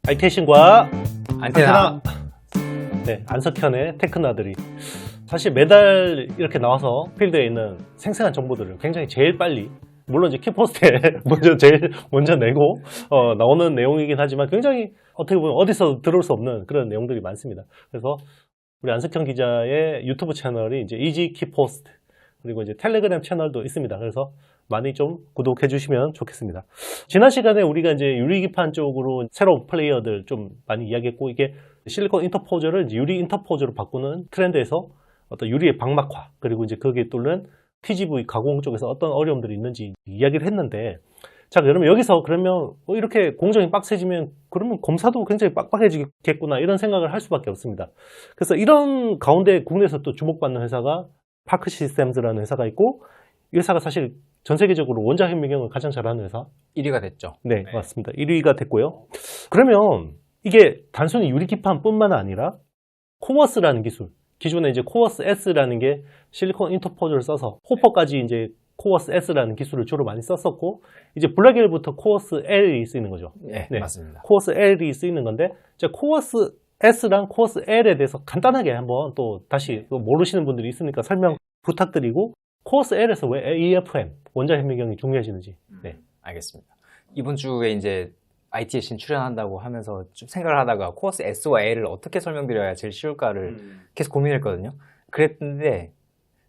IT의 신과 안테나. 네, 안석현의 테크나들이 사실 매달 이렇게 나와서 필드에 있는 생생한 정보들을 굉장히 제일 빨리, 물론 이제 키포스트에 제일 먼저 내고 나오는 내용이긴 하지만 굉장히 어떻게 보면 어디서 들을 수 없는 그런 내용들이 많습니다. 그래서 우리 안석현 기자의 유튜브 채널이 이제 이지 키포스트, 그리고 이제 텔레그램 채널도 있습니다. 그래서 많이 좀 구독해 주시면 좋겠습니다. 지난 시간에 우리가 이제 유리기판 쪽으로 새로운 플레이어들 좀 많이 이야기했고, 이게 실리콘 인터포저를 이제 유리 인터포저로 바꾸는 트렌드에서 어떤 유리의 방막화, 그리고 이제 거기에 뚫는 PGV 가공 쪽에서 어떤 어려움들이 있는지 이야기를 했는데, 자, 그러면 여기서 그러면 이렇게 공정이 빡세지면 그러면 검사도 굉장히 빡빡해지겠구나, 이런 생각을 할 수밖에 없습니다. 그래서 이런 가운데 국내에서 또 주목받는 회사가 파크 시스템즈라는 회사가 있고, 이 회사가 사실 전 세계적으로 원자 현미경을 가장 잘하는 회사 1위가 됐죠. 네, 맞습니다. 1위가 됐고요. 그러면 이게 단순히 유리기판뿐만 아니라 코어스라는 기술, 기존에 이제 코어스 S라는 게 실리콘 인터포저를 써서 호퍼까지 이제 코어스 S라는 기술을 주로 많이 썼었고, 이제 블랙엘부터 코어스 L이 쓰이는 거죠. 네, 맞습니다. 코어스 L이 쓰이는 건데, 이제 코어스 S랑 코어스 L에 대해서 간단하게 한번 또 다시 또 모르시는 분들이 있으니까 설명 부탁드리고, 코어스 L에서 왜 AFM, 원자 현미경이 중요해지는지. 네. 알겠습니다. 이번 주에 이제 IT에 신출연한다고 하면서 좀 생각을 하다가 코어스 S와 L을 어떻게 설명드려야 제일 쉬울까를 계속 고민했거든요. 그랬는데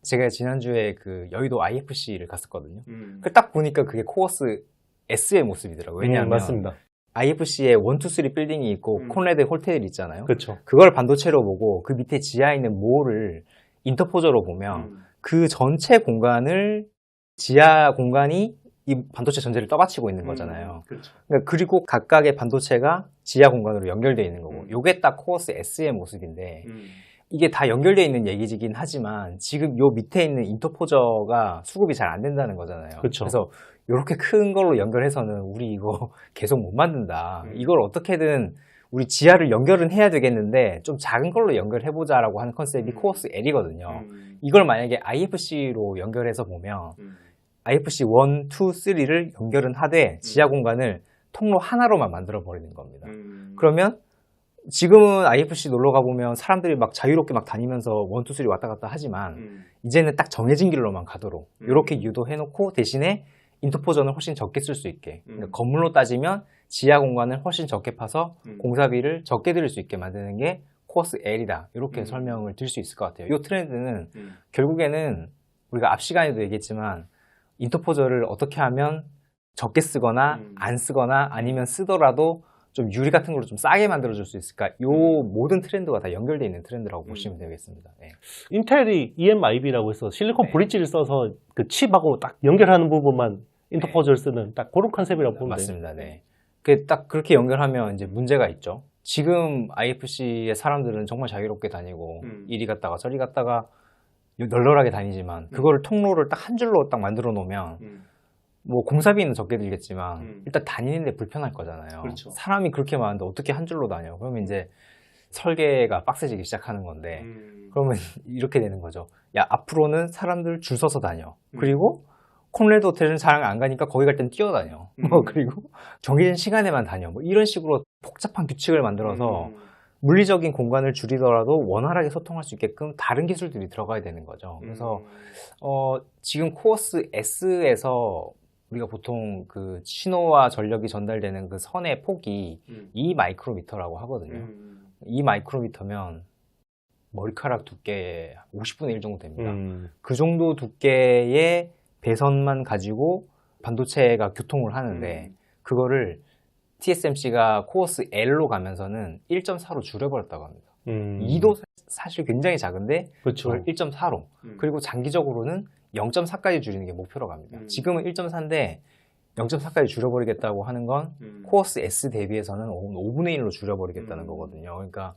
제가 지난주에 그 여의도 IFC를 갔었거든요. 그 딱 보니까 그게 코어스 S의 모습이더라고요. 왜냐하면 맞습니다. IFC에 1, 2, 3 빌딩이 있고 콘레드 홀테일 있잖아요. 그렇죠. 그걸 반도체로 보고 그 밑에 지하에 있는 모를 인터포저로 보면 그 전체 공간을, 지하 공간이 이 반도체 전체를 떠받치고 있는 거잖아요. 그렇죠. 그러니까 그리고 각각의 반도체가 지하 공간으로 연결되어 있는 거고, 요게 딱 코어스 S의 모습인데, 이게 다 연결되어 있는 얘기이긴 하지만 지금 요 밑에 있는 인터포저가 수급이 잘 안 된다는 거잖아요. 그렇죠. 그래서 이렇게 큰 걸로 연결해서는 우리 이거 계속 못 만든다. 이걸 어떻게든 우리 지하를 연결은 해야 되겠는데 좀 작은 걸로 연결해보자라고 하는 컨셉이 코어스 L이거든요. 이걸 만약에 IFC로 연결해서 보면 IFC 1, 2, 3를 연결은 하되 지하 공간을 통로 하나로만 만들어 버리는 겁니다. 그러면 지금은 IFC 놀러 가보면 사람들이 막 자유롭게 막 다니면서 1, 2, 3 왔다 갔다 하지만 이제는 딱 정해진 길로만 가도록 이렇게 유도해놓고, 대신에 인터포저는 훨씬 적게 쓸 수 있게, 그러니까 건물로 따지면 지하 공간을 훨씬 적게 파서 공사비를 적게 들일 수 있게 만드는 게 코어스 L이다, 이렇게 설명을 드릴 수 있을 것 같아요. 이 트렌드는 결국에는 우리가 앞 시간에도 얘기했지만 인터포저를 어떻게 하면 적게 쓰거나 안 쓰거나 아니면 쓰더라도 좀 유리 같은 걸로 좀 싸게 만들어줄 수 있을까, 이 모든 트렌드가 다 연결되어 있는 트렌드라고 보시면 되겠습니다. 네. 인텔이 EMIB라고 해서 실리콘 브릿지를 써서 그 칩하고 딱 연결하는 부분만 인터포저를 쓰는 딱 그런 컨셉이라고 보면 맞습니다. 네. 딱 그렇게 연결하면 이제 문제가 있죠. 지금 IFC의 사람들은 정말 자유롭게 다니고 이리 갔다가 저리 갔다가 널널하게 다니지만, 그거를 통로를 딱 한 줄로 딱 만들어 놓으면 뭐 공사비는 적게 들겠지만 일단 다니는데 불편할 거잖아요. 그렇죠. 사람이 그렇게 많은데 어떻게 한 줄로 다녀? 그러면 이제 설계가 빡세지기 시작하는 건데, 그러면 이렇게 되는 거죠. 야, 앞으로는 사람들 줄 서서 다녀. 그리고 콘레드 호텔은 잘 안 가니까 거기 갈 땐 뛰어다녀. 그리고 정해진 시간에만 다녀. 뭐 이런 식으로 복잡한 규칙을 만들어서 물리적인 공간을 줄이더라도 원활하게 소통할 수 있게끔 다른 기술들이 들어가야 되는 거죠. 그래서 지금 코어스 S에서 우리가 보통 그 신호와 전력이 전달되는 그 선의 폭이 2 마이크로미터라고 하거든요. 2 마이크로미터면 머리카락 두께의 50분의 1 정도 됩니다. 그 정도 두께의 배선만 가지고 반도체가 교통을 하는데, 그거를 TSMC가 코어스 L로 가면서는 1.4로 줄여버렸다고 합니다. 2도 사실 굉장히 작은데 그렇죠. 그걸 1.4로, 그리고 장기적으로는 0.4까지 줄이는 게 목표라고 합니다. 지금은 1.4인데 0.4까지 줄여버리겠다고 하는 건 코어스 S 대비해서는 5분의 1로 줄여버리겠다는 거거든요. 그러니까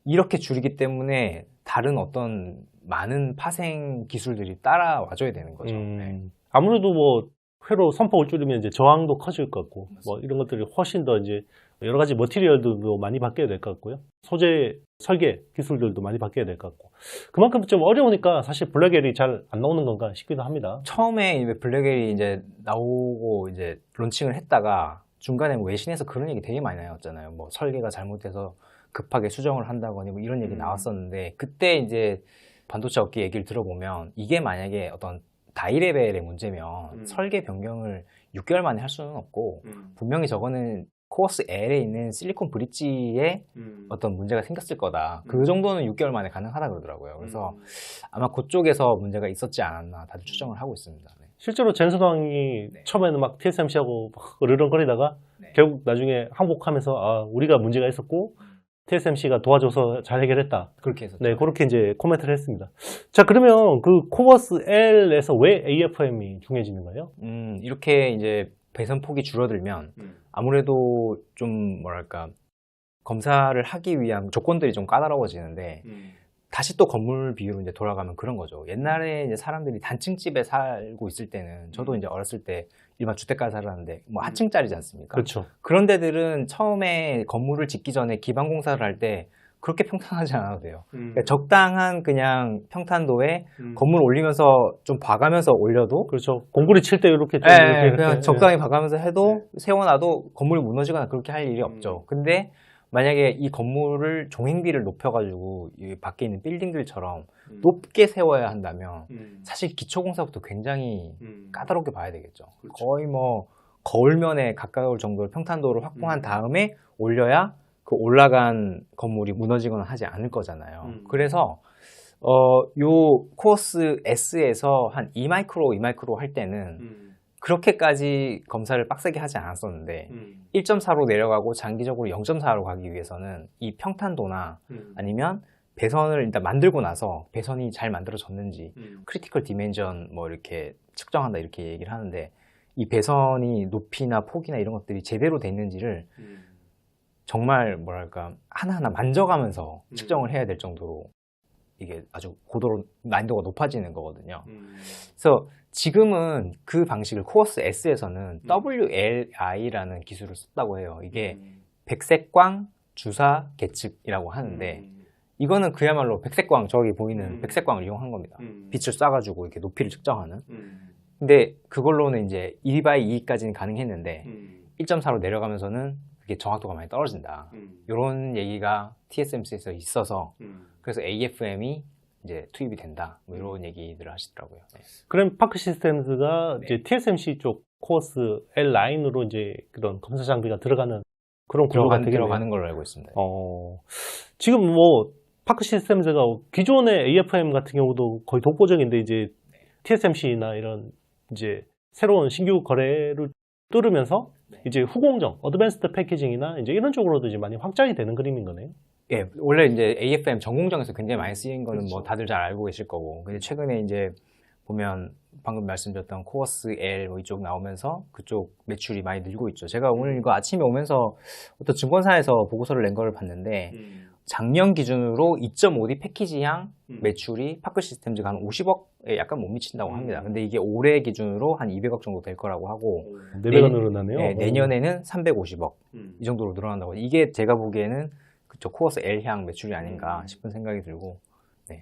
이렇게 줄이기 때문에 다른 어떤 많은 파생 기술들이 따라와줘야 되는 거죠. 네. 아무래도 뭐 회로 선폭을 줄이면 이제 저항도 커질 것 같고, 뭐 이런 것들이 훨씬 더 이제 여러 가지 머티리얼들도 많이 바뀌어야 될 것 같고요. 소재 설계 기술들도 많이 바뀌어야 될 것 같고, 그만큼 좀 어려우니까 사실 블랙엘이 잘 안 나오는 건가 싶기도 합니다. 처음에 블랙엘이 이제 나오고 이제 론칭을 했다가 중간에 뭐 외신에서 그런 얘기 되게 많이 나왔잖아요. 뭐 설계가 잘못돼서 급하게 수정을 한다거나 뭐 이런 얘기 나왔었는데 그때 이제 반도체 업계 얘기를 들어보면 이게 만약에 어떤 다이 레벨의 문제면 설계 변경을 6개월 만에 할 수는 없고 분명히 저거는 코어스 L에 있는 실리콘 브릿지에 어떤 문제가 생겼을 거다. 그 정도는 6개월 만에 가능하다 그러더라고요. 그래서 아마 그쪽에서 문제가 있었지 않았나 다들 추정을 하고 있습니다. 네. 실제로 젠슨왕이 처음에는 막 TSMC하고 막 으르렁거리다가 결국 나중에 항복하면서 아, 우리가 문제가 있었고 TSMC가 도와줘서 잘 해결했다. 그렇게 해서 네, 그렇게 이제 코멘트를 했습니다. 자, 그러면 그 코어스 L에서 왜 AFM이 중요해지는 거예요? 이렇게 이제 배선 폭이 줄어들면 아무래도 좀 뭐랄까 검사를 하기 위한 조건들이 좀 까다로워지는데 다시 또 건물 비유로 이제 돌아가면 그런 거죠. 옛날에 이제 사람들이 단층집에 살고 있을 때는 저도 이제 어렸을 때 일반 주택가에 살았는데 뭐 한 층짜리지 않습니까? 그렇죠. 그런 데들은 처음에 건물을 짓기 전에 기반 공사를 할 때 그렇게 평탄하지 않아도 돼요. 그러니까 적당한 그냥 평탄도에 건물 올리면서 좀 봐가면서 올려도 그렇죠. 공구리 칠 때 이렇게 좀 네, 이렇게 그냥 적당히 봐가면서 해도 세워놔도 건물이 무너지거나 그렇게 할 일이 없죠. 근데 만약에 이 건물을 종횡비를 높여가지고 이 밖에 있는 빌딩들처럼 높게 세워야 한다면 사실 기초공사부터 굉장히 까다롭게 봐야 되겠죠. 그렇죠. 거의 뭐 거울면에 가까울 정도로 평탄도를 확보한 다음에 올려야 그 올라간 건물이 무너지거나 하지 않을 거잖아요. 그래서 요 코어스 S에서 한 2마이크로 할 때는 그렇게까지 검사를 빡세게 하지 않았었는데 1.4로 내려가고 장기적으로 0.4로 가기 위해서는 이 평탄도나 아니면 배선을 일단 만들고 나서 배선이 잘 만들어졌는지 크리티컬 디멘전 뭐 이렇게 측정한다 이렇게 얘기를 하는데 이 배선이 높이나 폭이나 이런 것들이 제대로 돼 있는지를 정말 뭐랄까 하나하나 만져가면서 측정을 해야 될 정도로 이게 아주 고도로 난이도가 높아지는 거거든요. 그래서 지금은 그 방식을 코어스 S에서는 WLI라는 기술을 썼다고 해요. 이게 백색광 주사 계측이라고 하는데 이거는 그야말로 백색광, 저기 보이는 백색광을 이용한 겁니다. 빛을 쏴가지고 이렇게 높이를 측정하는. 근데 그걸로는 이제 2x2까지는 가능했는데 1.4로 내려가면서는 그게 정확도가 많이 떨어진다. 이런 얘기가 TSMC에서 있어서 그래서 AFM이 이제 투입이 된다. 뭐 이런 얘기들을 하시더라고요. 네. 그럼 파크 시스템즈가 이제 TSMC 쪽 코어스 L 라인으로 이제 그런 검사 장비가 들어가는 그런 구조가 되겠네요. 들어가는 걸로 알고 있습니다. 지금 뭐 파크 시스템즈가 기존의 AFM 같은 경우도 거의 독보적인데 이제 TSMC나 이런 이제 새로운 신규 거래를 뚫으면서 이제 후공정, 어드밴스드 패키징이나 이제 이런 쪽으로도 이제 많이 확장이 되는 그림인 거네요. 예, 원래 이제 AFM 전공정에서 굉장히 많이 쓰인 거는 그렇죠. 뭐 다들 잘 알고 계실 거고. 근데 최근에 이제 보면 방금 말씀드렸던 코어스 L 뭐 이쪽 나오면서 그쪽 매출이 많이 늘고 있죠. 제가 오늘 이거 아침에 오면서 어떤 증권사에서 보고서를 낸 거를 봤는데 작년 기준으로 2.5D 패키지향 매출이 파크 시스템즈가 한 50억에 약간 못 미친다고 합니다. 근데 이게 올해 기준으로 한 200억 정도 될 거라고 하고 4배가 늘어나네요. 네, 내년에는 350억 이 정도로 늘어난다고. 이게 제가 보기에는 그쪽 코어스 L향 매출이 아닌가 싶은 생각이 들고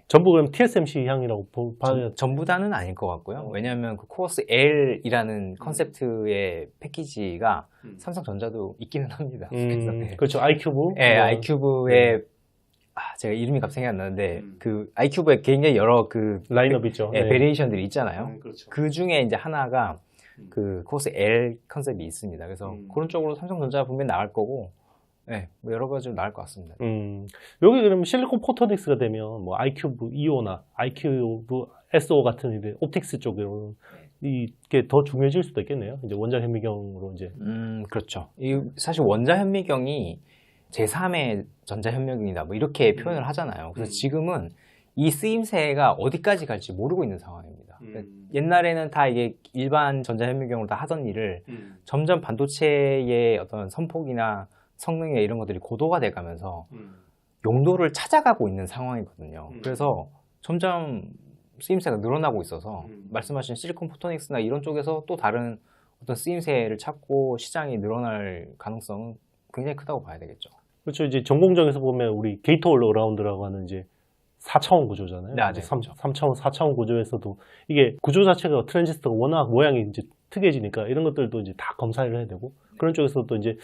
전부 그럼 TSMC 향이라고 봐야 전부 다는 아닐 것 같고요. 왜냐하면 그 코어스 L이라는 컨셉트의 패키지가 삼성전자도 있기는 합니다. 네. 그렇죠. iCube. 네, iCube의 제가 이름이 갑자기 안 나는데 그 iCube에 굉장히 여러 그 라인업 있죠. 베리에이션들이 있잖아요. 그렇죠. 그 중에 이제 하나가 그 코어스 L 컨셉이 있습니다. 그래서 그런 쪽으로 삼성전자 분명히 나갈 거고. 네, 뭐 여러 가지로 나올 것 같습니다. 여기 그러면 실리콘 포토닉스가 되면 뭐 iCube EO나 iCube SO 같은 이제 옵틱스 쪽으로 이게 더 중요해질 수도 있겠네요. 이제 원자 현미경으로 이제. 그렇죠. 이 사실 원자 현미경이 제3의 전자 현미경이다 뭐 이렇게 표현을 하잖아요. 그래서 지금은 이 쓰임새가 어디까지 갈지 모르고 있는 상황입니다. 옛날에는 다 이게 일반 전자 현미경으로 다 하던 일을 점점 반도체의 어떤 선폭이나 성능이나 이런 것들이 고도화돼 가면서 용도를 찾아가고 있는 상황이거든요. 그래서 점점 쓰임새가 늘어나고 있어서 말씀하신 실리콘 포토닉스나 이런 쪽에서 또 다른 어떤 쓰임새를 찾고 시장이 늘어날 가능성은 굉장히 크다고 봐야 되겠죠. 그렇죠. 이제 전공정에서 보면 우리 게이트 올 어라운드라고 하는 이제 4차원 구조잖아요. 네, 이제 3차원, 4차원 구조에서도 이게 구조 자체가 트랜지스터가 워낙 모양이 이제 특이해지니까 이런 것들도 이제 다 검사를 해야 되고 그런 쪽에서도 이제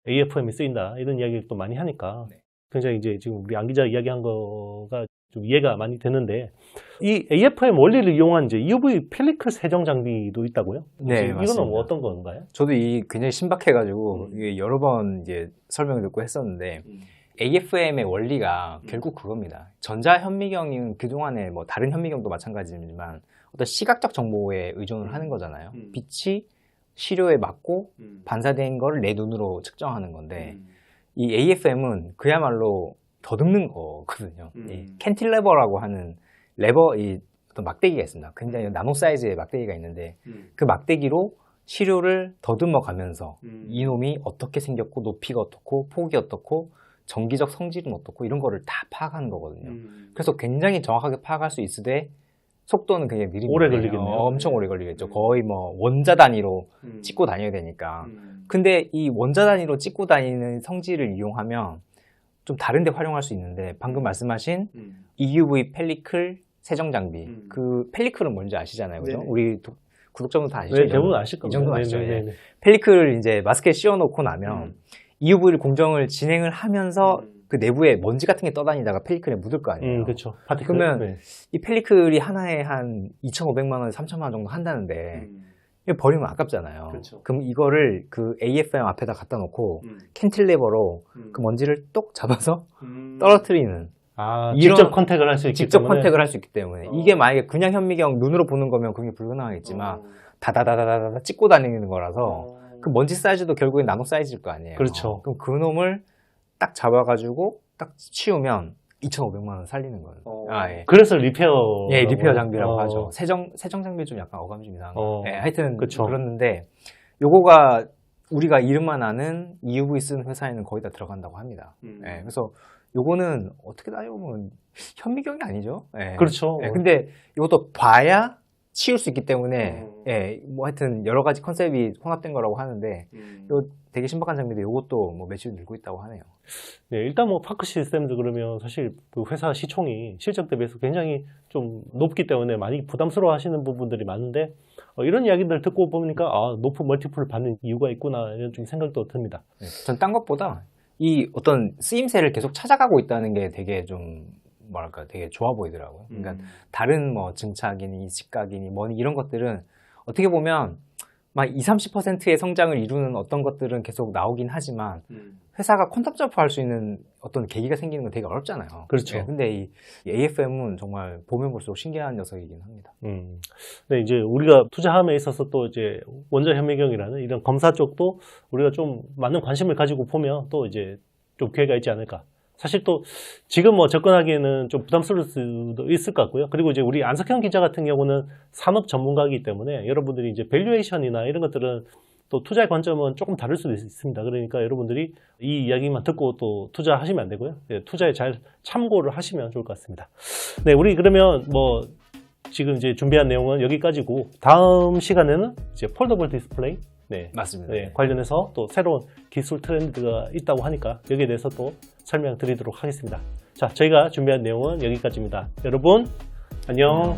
AFM이 쓰인다 이런 이야기를 또 많이 하니까 네. 굉장히 이제 지금 우리 안 기자 이야기한 거가 좀 이해가 많이 되는데 이 AFM 원리를 이용한 이제 UV 펠리클 세정 장비도 있다고요? 네, 이거는 맞습니다. 뭐 어떤 건가요? 저도 이 굉장히 신박해가지고 이게 여러 번 이제 설명을 듣고 했었는데 AFM의 원리가 결국 그겁니다. 전자현미경은 그동안에 뭐 다른 현미경도 마찬가지지만 어떤 시각적 정보에 의존을 하는 거잖아요. 빛이 시료에 맞고 반사된 걸 내 눈으로 측정하는 건데 이 AFM은 그야말로 더듬는 거거든요. 이 캔틸레버라고 하는 레버, 이 어떤 막대기가 있습니다. 굉장히 나노 사이즈의 막대기가 있는데 그 막대기로 시료를 더듬어 가면서 이놈이 어떻게 생겼고 높이가 어떻고 폭이 어떻고 전기적 성질은 어떻고 이런 거를 다 파악하는 거거든요. 그래서 굉장히 정확하게 파악할 수 있으되 속도는 굉장히 느립니다. 오래 걸리겠네요. 엄청 오래 걸리겠죠. 거의 뭐 원자 단위로 찍고 다녀야 되니까. 근데 이 원자 단위로 찍고 다니는 성질을 이용하면 좀 다른 데 활용할 수 있는데 방금 말씀하신 EUV 펠리클 세정 장비. 그 펠리클은 뭔지 아시잖아요. 그죠? 네네. 우리 구독자분들 다 아시죠? 네, 대부분 아실 이 겁니다. 정도는 아시죠? 네네네. 펠리클을 이제 마스크에 씌워놓고 나면 EUV 공정을 진행을 하면서 그 내부에 먼지 같은 게 떠다니다가 펠리클에 묻을 거 아니에요. 그렇죠. 파티클. 그러면 네. 이 펠리클이 하나에 한 2,500만 원, 3,000만 원 정도 한다는데 이거 버리면 아깝잖아요. 그렇죠. 그럼 이거를 그 AFM 앞에다 갖다 놓고 캔틸레버로 그 먼지를 똑 잡아서 떨어뜨리는 아, 이런- 직접 컨택을 할 수 있기 직접 때문에 컨택을 할 수 있기 때문에 이게 만약에 그냥 현미경 눈으로 보는 거면 그게 불가능하겠지만 다다다다다다 찍고 다니는 거라서 그 먼지 사이즈도 결국엔 나노 사이즈일 거 아니에요. 그렇죠. 그럼 그 놈을 딱 잡아가지고 딱 치우면 2,500만 원 살리는 거예요. 아, 예. 그래서 리페어. 예, 리페어 장비라고 하죠. 세정 장비 좀 약간 어감이 좀 이상한 거. 예, 하여튼 그쵸. 그렇는데 요거가 우리가 이름만 아는 EUV 쓰는 회사에는 거의 다 들어간다고 합니다. 예, 그래서 요거는 어떻게 따져보면 현미경이 아니죠. 예. 그렇죠. 예, 근데 이것도 봐야 치울 수 있기 때문에 예, 뭐 하여튼 여러 가지 컨셉이 혼합된 거라고 하는데 요 되게 신박한 장비인데 요것도 뭐 매출이 늘고 있다고 하네요. 네, 일단 뭐 파크 시스템즈 그러면 사실 그 회사 시총이 실적 대비해서 굉장히 좀 높기 때문에 많이 부담스러워 하시는 부분들이 많은데 이런 이야기들 듣고 보니까 아, 높은 멀티플을 받는 이유가 있구나 이런 좀 생각도 듭니다. 전 딴 것보다 이 어떤 쓰임새를 계속 찾아가고 있다는 게 되게 좀 뭐랄까 되게 좋아 보이더라고요. 그러니까 다른 뭐 증착이니 직각이니 뭐니 이런 것들은 어떻게 보면 막 20-30%의 성장을 이루는 어떤 것들은 계속 나오긴 하지만 회사가 퀀텀 점프할 수 있는 어떤 계기가 생기는 건 되게 어렵잖아요. 그렇죠. 예, 근데 이 AFM은 정말 보면 볼수록 신기한 녀석이긴 합니다. 네, 이제 우리가 투자함에 있어서 또 이제 원자 현미경이라는 이런 검사 쪽도 우리가 좀 많은 관심을 가지고 보면 또 이제 좀 기회가 있지 않을까. 사실 또 지금 뭐 접근하기에는 좀 부담스러울 수도 있을 것 같고요. 그리고 이제 우리 안석현 기자 같은 경우는 산업 전문가이기 때문에 여러분들이 이제 밸류에이션이나 이런 것들은 또 투자의 관점은 조금 다를 수도 있습니다. 그러니까 여러분들이 이 이야기만 듣고 또 투자하시면 안 되고요. 네, 투자에 잘 참고를 하시면 좋을 것 같습니다. 네, 우리 그러면 뭐 지금 이제 준비한 내용은 여기까지고 다음 시간에는 이제 폴더블 디스플레이 네, 맞습니다. 네, 관련해서 또 새로운 기술 트렌드가 있다고 하니까 여기에 대해서 또 설명드리도록 하겠습니다. 자, 저희가 준비한 내용은 여기까지입니다. 여러분 안녕.